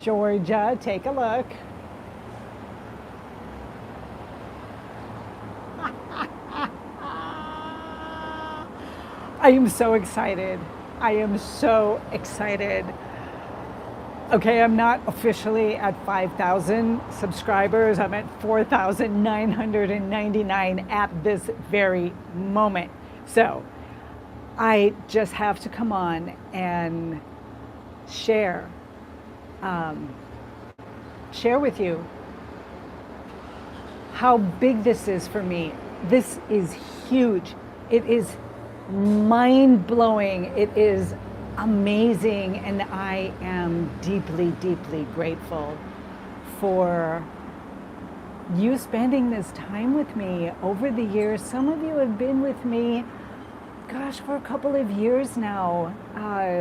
Georgia, take a look. I am so excited. I am so excited. Okay, I'm not officially at 5,000 subscribers. I'm at 4,999 at this very moment. So I just have to come on and share, share with you how big this is for me. This is huge. It is mind blowing. It is amazing. And I am deeply, deeply grateful for you spending this time with me over the years. Some of you have been with me, gosh, for a couple of years now,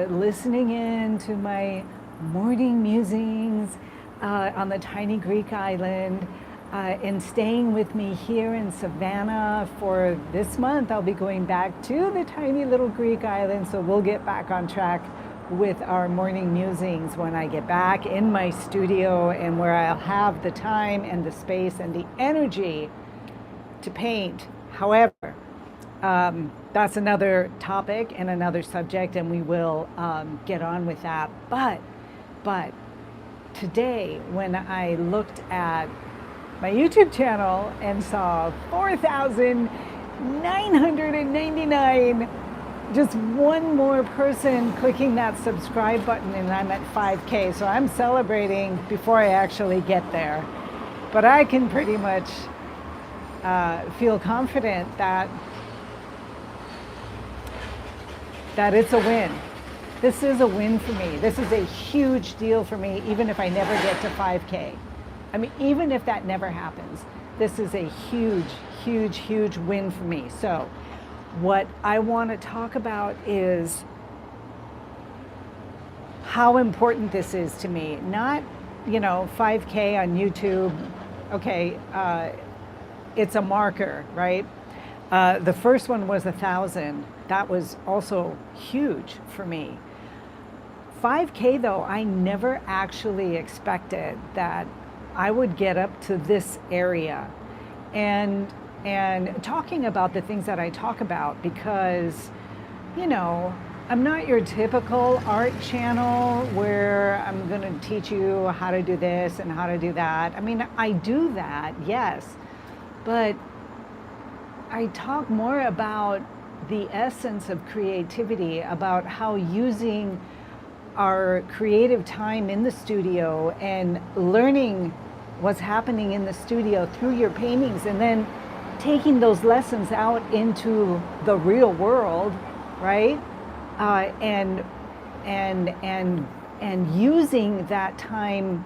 listening in to my morning musings on the tiny Greek island. And staying with me here in Savannah for this month. I'll be going back to the tiny little Greek island, so we'll get back on track with our morning musings when I get back in my studio and where I'll have the time and the space and the energy to paint. However, that's another topic and another subject, and we will get on with that. But today, when I looked at my YouTube channel and saw 4,999, just one more person clicking that subscribe button, and I'm at 5K. So I'm celebrating before I actually get there. But I can pretty much feel confident that it's a win. This is a win for me. This is a huge deal for me, even if I never get to 5K. I mean, even if that never happens, this is a huge, huge, huge win for me. So what I want to talk about is how important this is to me. Not, 5K on YouTube. Okay, it's a marker, right? The first one was 1,000. That was also huge for me. 5K though, I never actually expected that I would get up to this area and talking about the things that I talk about, because, I'm not your typical art channel where I'm going to teach you how to do this and how to do that. I mean, I do that, yes, but I talk more about the essence of creativity, about how using our creative time in the studio and learning what's happening in the studio through your paintings, and then taking those lessons out into the real world, right? And using that time,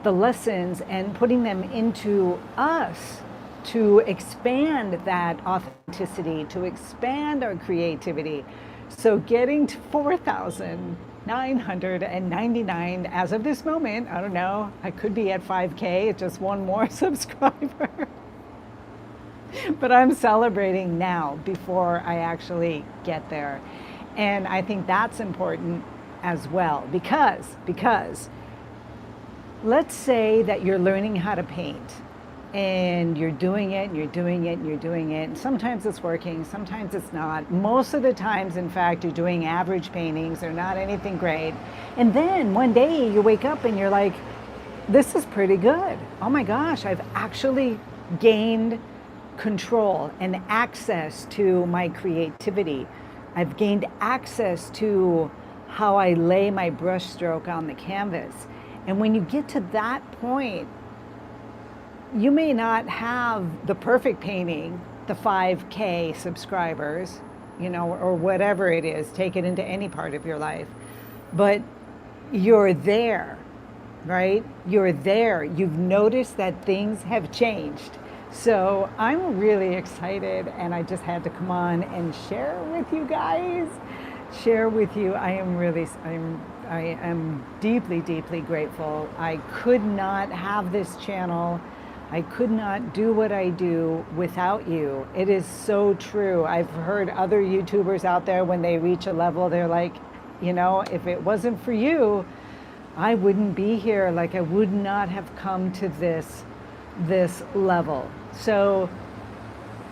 the lessons, and putting them into us to expand that authenticity, to expand our creativity. So getting to 4,999 as of this moment, I don't know, I could be at 5K, it's just one more subscriber. But I'm celebrating now before I actually get there. And I think that's important as well, because let's say that you're learning how to paint and you're doing it and you're doing it and you're doing it. And sometimes it's working, sometimes it's not. Most of the times, in fact, you're doing average paintings. They're not anything great. And then one day you wake up and you're like, this is pretty good. Oh my gosh, I've actually gained control and access to my creativity. I've gained access to how I lay my brushstroke on the canvas. And when you get to that point, you may not have the perfect painting, the 5K subscribers, or whatever it is, take it into any part of your life, but you're there, right? You're there. You've noticed that things have changed. So I'm really excited, and I just had to come on and share with you guys, share with you. I am deeply, deeply grateful. I could not have this channel. I could not do what I do without you. It is so true. I've heard other YouTubers out there, when they reach a level, they're like, if it wasn't for you, I wouldn't be here. Like, I would not have come to this level. So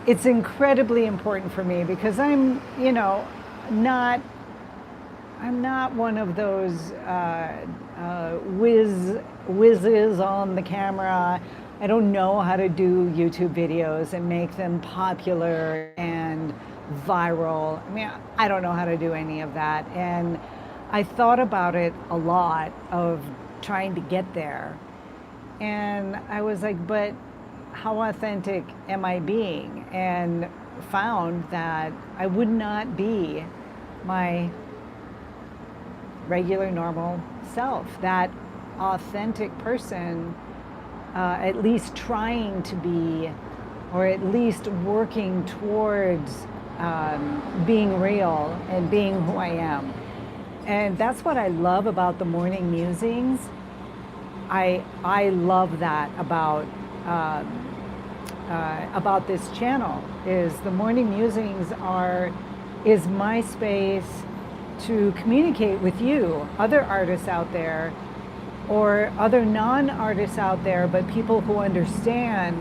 it's incredibly important for me because I'm, not I'm not one of those whizzes on the camera. I don't know how to do YouTube videos and make them popular and viral. I mean, I don't know how to do any of that. And I thought about it a lot of trying to get there. And I was like, but how authentic am I being? And found that I would not be my regular, normal self, that authentic person, at least trying to be, or at least working towards being real and being who I am. And that's what I love about the morning musings. I love that about this channel, is the morning musings is my space to communicate with you, other artists out there, or other non-artists out there, but people who understand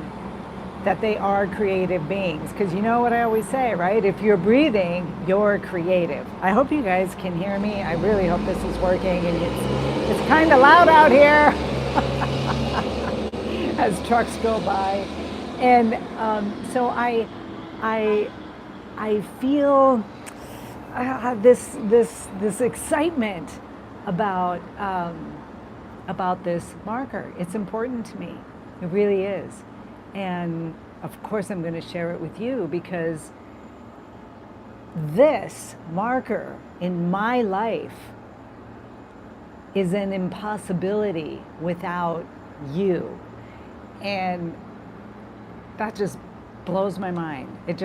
that they are creative beings. Because you know what I always say, right? If you're breathing, you're creative. I hope you guys can hear me. I really hope this is working, and it's kind of loud out here as trucks go by. And so I feel this excitement about this marker. It's important to me. It really is. And of course I'm going to share it with you, because this marker in my life is an impossibility without you. And that just blows my mind. It's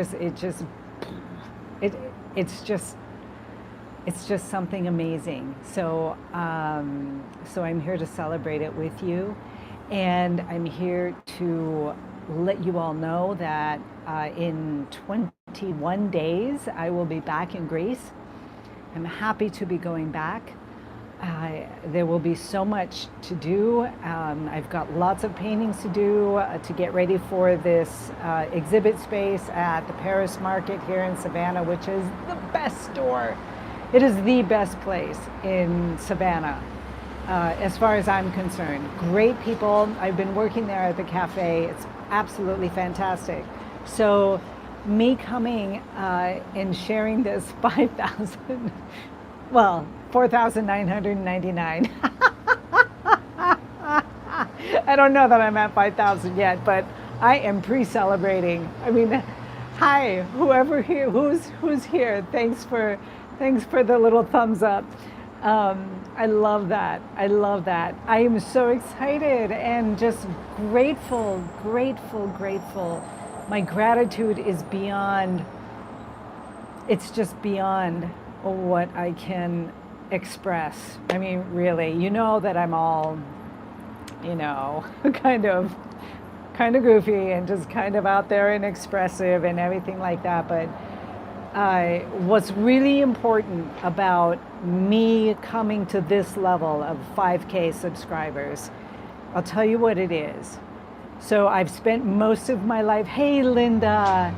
just something amazing. So I'm here to celebrate it with you, and I'm here to let you all know that in 21 days I will be back in Greece. I'm happy to be going back. There will be so much to do. I've got lots of paintings to do to get ready for this exhibit space at the Paris Market here in Savannah, which is the best store. It is the best place in Savannah, as far as I'm concerned. Great people. I've been working there at the cafe. It's absolutely fantastic. So me coming and sharing this 5,000, well, 4,999. I don't know that I'm at 5,000 yet, but I am pre-celebrating. I mean, hi, whoever here, who's here. Thanks for the little thumbs up. I love that. I love that. I am so excited and just grateful. My gratitude is beyond, it's just beyond what I can express. I mean, really, you know that I'm all, kind of goofy and just kind of out there and expressive and everything like that. But what's really important about me coming to this level of 5K subscribers, I'll tell you what it is. So I've spent most of my life, hey Linda,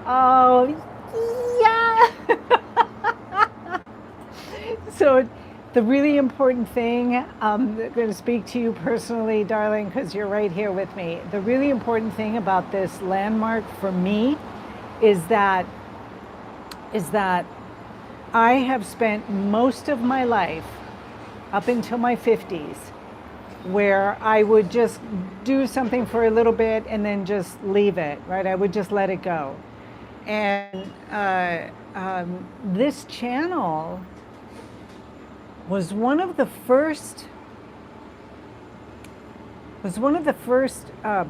oh yeah. So the really important thing, I'm going to speak to you personally, darling, because you're right here with me. The really important thing about this landmark for me is that I have spent most of my life, up until my 50s, where I would just do something for a little bit and then just leave it, right? I would just let it go. And this channel was one of the first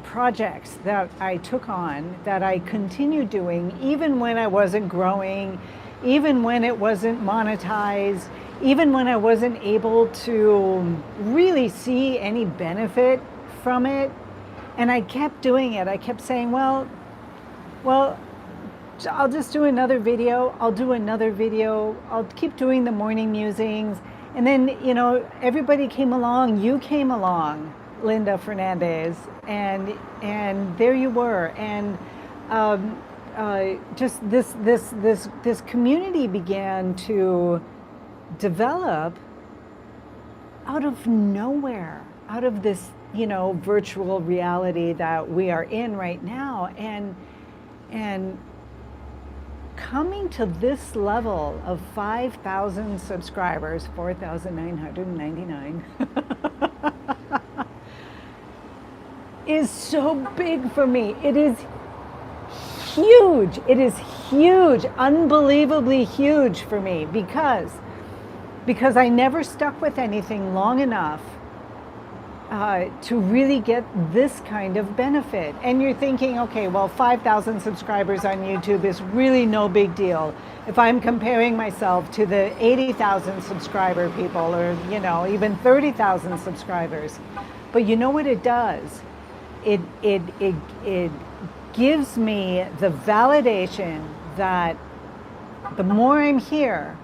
projects that I took on, that I continued doing, even when I wasn't growing, even when it wasn't monetized, even when I wasn't able to really see any benefit from it. And I kept doing it. I kept saying, well, I'll just do another video. I'll do another video. I'll keep doing the morning musings. And then, you know, everybody came along, you came along, Linda Fernandez, and there you were. And just this community began to develop out of nowhere, out of this, you know, virtual reality that we are in right now. And coming to this level of 5,000 subscribers, 4,999, is so big for me. It is huge. It is huge, unbelievably huge for me, because I never stuck with anything long enough to really get this kind of benefit. And you're thinking, okay, well, 5,000 subscribers on YouTube is really no big deal if I'm comparing myself to the 80,000 subscriber people, or, you know, even 30,000 subscribers. But you know what it does? It gives me the validation that the more I'm here,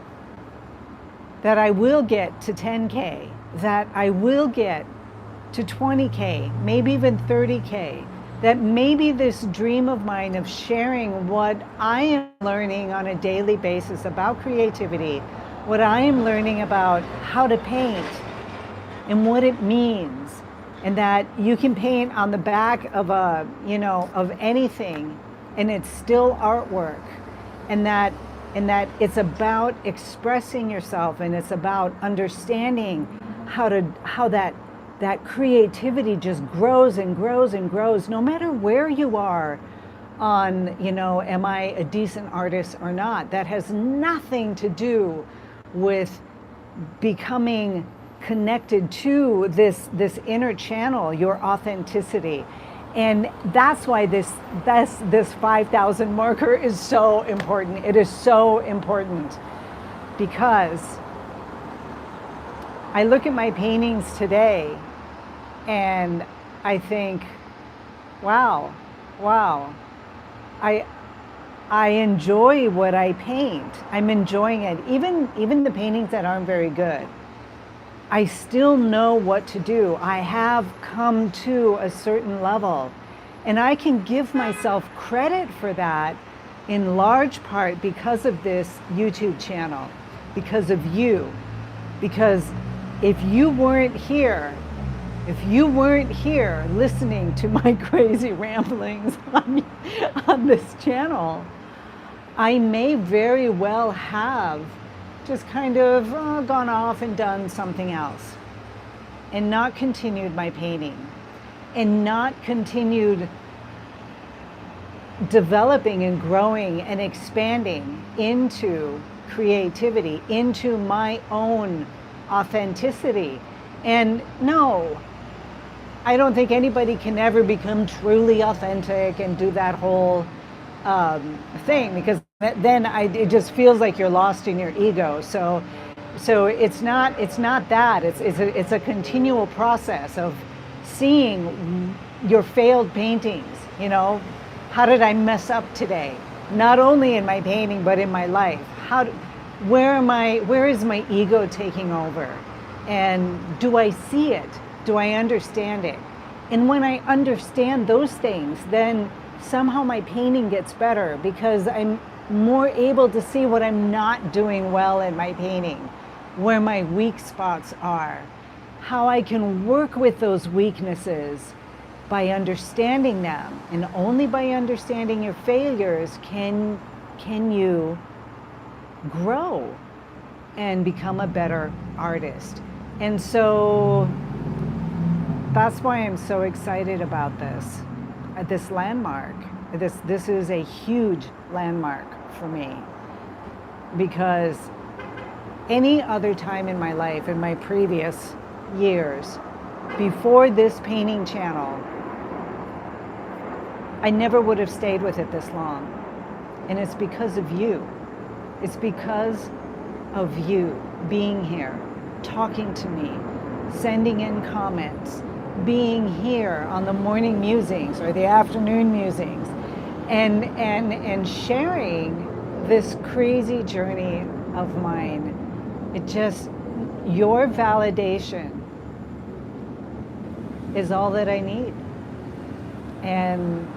that I will get to 10K, that I will get to 20K, maybe even 30K, that maybe this dream of mine of sharing what I am learning on a daily basis about creativity, what I am learning about how to paint and what it means, and that you can paint on the back of a, you know, of anything and it's still artwork, and that it's about expressing yourself, and it's about understanding how that creativity just grows and grows and grows, no matter where you are on, you know, am I a decent artist or not? That has nothing to do with becoming connected to this inner channel, your authenticity. And that's why this 5,000 marker is so important. It is so important because I look at my paintings today and I think, wow, I enjoy what I paint. I'm enjoying it. Even the paintings that aren't very good, I still know what to do. I have come to a certain level, and I can give myself credit for that in large part because of this YouTube channel, because of you. Because if you weren't here listening to my crazy ramblings on this channel, I may very well have just kind of gone off and done something else and not continued my painting and not continued developing and growing and expanding into creativity, into my own authenticity. And no, I don't think anybody can ever become truly authentic and do that whole thing, because then it just feels like you're lost in your ego. So it's not that. It's a continual process of seeing your failed paintings. You know, how did I mess up today? Not only in my painting, but in my life. Where is my ego taking over? And do I see it? Do I understand it? And when I understand those things, then somehow my painting gets better, because I'm more able to see what I'm not doing well in my painting, where my weak spots are, how I can work with those weaknesses by understanding them. And only by understanding your failures can you grow and become a better artist. And so that's why I'm so excited about this landmark. This is a huge landmark for me, because any other time in my life, in my previous years, before this painting channel, I never would have stayed with it this long. And it's because of you. It's because of you being here, talking to me, sending in comments, being here on the morning musings or the afternoon musings, and sharing this crazy journey of mine. It just, Your validation is all that I need. And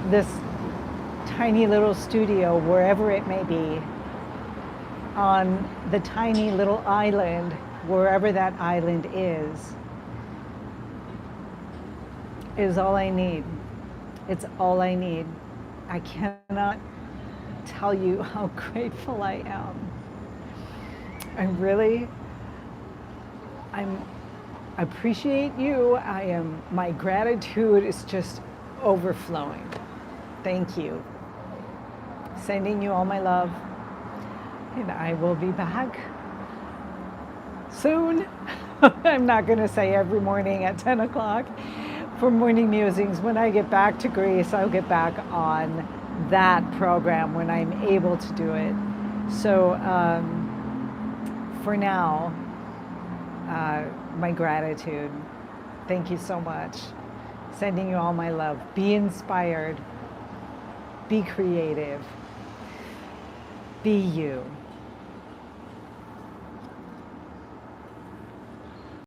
this tiny little studio, wherever it may be, on the tiny little island, wherever that island is all I need. It's all I need. I cannot tell you how grateful I am. I appreciate you. My gratitude is just overflowing. Thank you. Sending you all my love. And I will be back soon. I'm not going to say every morning at 10 o'clock for morning musings. When I get back to Greece, I'll get back on that program when I'm able to do it. So for now, my gratitude. Thank you so much. Sending you all my love. Be inspired. Be creative. Be you.